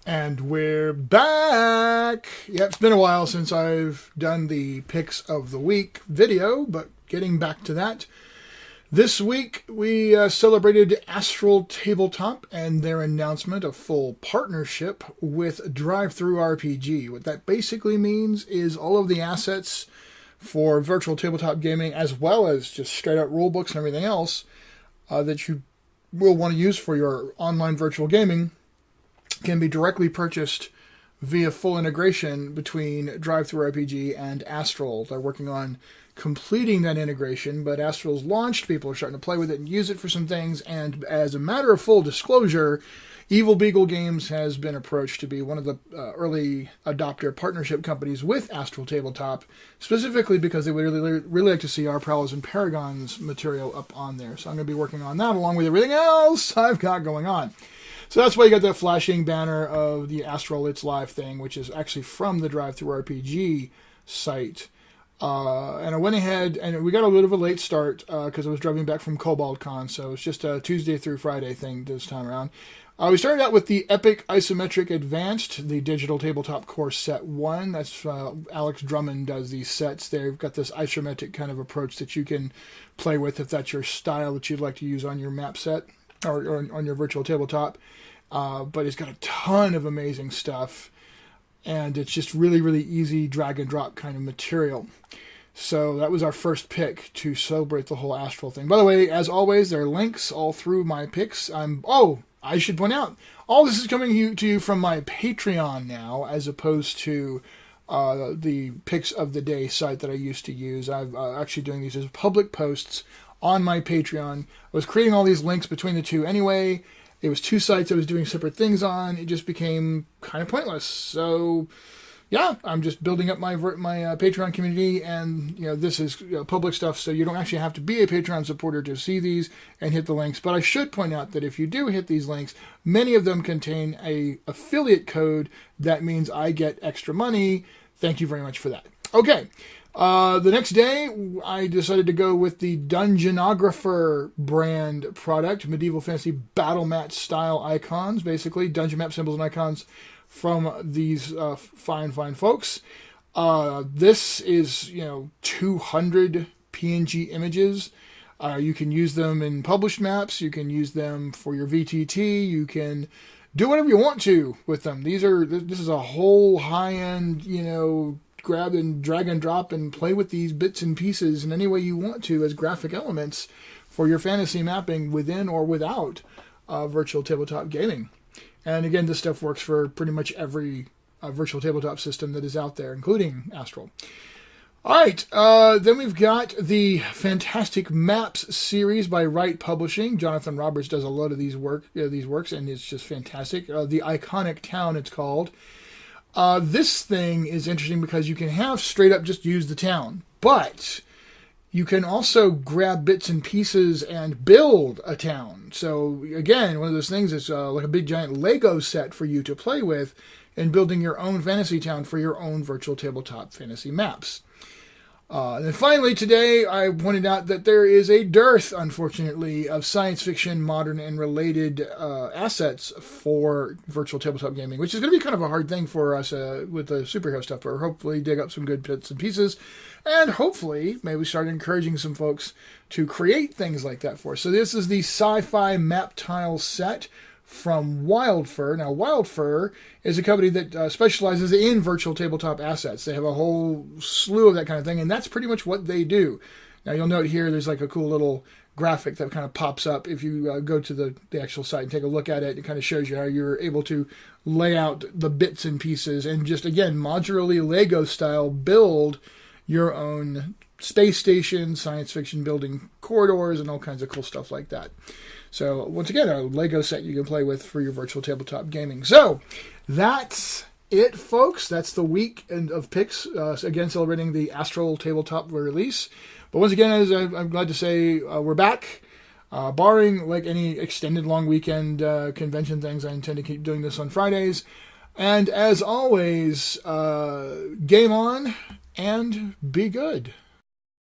And we're back! Yep, it's been a while since I've done the Picks of the Week video, but getting back to that. This week we celebrated Astral Tabletop and their announcement of full partnership with Drive-Thru RPG. What that basically means is all of the assets for virtual tabletop gaming, as well as just straight up rulebooks and everything else that you will want to use for your online virtual gaming, can be directly purchased via full integration between Drive-Thru RPG and Astral. They're working on completing that integration, but Astral's launched, people are starting to play with it and use it for some things, and as a matter of full disclosure, Evil Beagle Games has been approached to be one of the early adopter partnership companies with Astral Tabletop, specifically because they would really like to see our Prowlers and Paragons material up on there. So I'm going to be working on that along with everything else I've got going on. So that's why you got that flashing banner of the Astral It's Live thing, which is actually from the Drive-Thru RPG site. And I went ahead, and we got a little bit of a late start because I was driving back from CobaltCon, so it's just a Tuesday through Friday thing this time around. We started out with the Epic Isometric Advanced, the Digital Tabletop Course Set 1. That's Alex Drummond does these sets. They've got this isometric kind of approach that you can play with if that's your style that you'd like to use on your map set or on your virtual tabletop. But it's got a ton of amazing stuff, and it's just really, really easy drag and drop kind of material. So that was our first pick to celebrate the whole Astral thing. By the way, as always, there are links all through my picks. I should point out, all this is coming to you from my Patreon now, as opposed to the Picks of the Day site that I used to use. I'm actually doing these as public posts on my Patreon. I was creating all these links between the two anyway. It was two sites I was doing separate things on. It just became kind of pointless. So, yeah, I'm just building up my Patreon community, and this is public stuff, so you don't actually have to be a Patreon supporter to see these and hit the links. But I should point out that if you do hit these links, many of them contain a affiliate code. That means I get extra money. Thank you very much for that. Okay. The next day, I decided to go with the Dungeonographer brand product, medieval fantasy battle mat style icons, basically dungeon map symbols and icons from these fine folks. This is 200 PNG images. You can use them in published maps. You can use them for your VTT. You can do whatever you want to with them. This is a whole high-end, grab and drag and drop and play with these bits and pieces in any way you want to as graphic elements for your fantasy mapping within or without virtual tabletop gaming. And again, this stuff works for pretty much every virtual tabletop system that is out there, including Astral. All right, then we've got the Fantastic Maps series by Wright Publishing. Jonathan Roberts does a lot of these works, and it's just fantastic. The Iconic Town, it's called. This thing is interesting because you can have straight up just use the town, but you can also grab bits and pieces and build a town. So again, one of those things is like a big giant Lego set for you to play with in building your own fantasy town for your own virtual tabletop fantasy maps. And then finally today, I pointed out that there is a dearth, unfortunately, of science fiction, modern, and related assets for virtual tabletop gaming, which is going to be kind of a hard thing for us with the superhero stuff, but we'll hopefully dig up some good bits and pieces, and hopefully maybe start encouraging some folks to create things like that for us. So this is the Sci-Fi Map Tiles set from Wildfur. Now, Wildfur is a company that specializes in virtual tabletop assets. They have a whole slew of that kind of thing, and that's pretty much what they do. Now, you'll note here there's like a cool little graphic that kind of pops up if you go to the actual site and take a look at it. It kind of shows you how you're able to lay out the bits and pieces and just, again, modularly Lego style build your own space station, science fiction building corridors, and all kinds of cool stuff like that. So, once again, a Lego set you can play with for your virtual tabletop gaming. So, that's it, folks. That's the week of picks, again, celebrating the Astral Tabletop release. But once again, as I'm glad to say, we're back. Barring like any extended long weekend convention things, I intend to keep doing this on Fridays. And as always, game on and be good.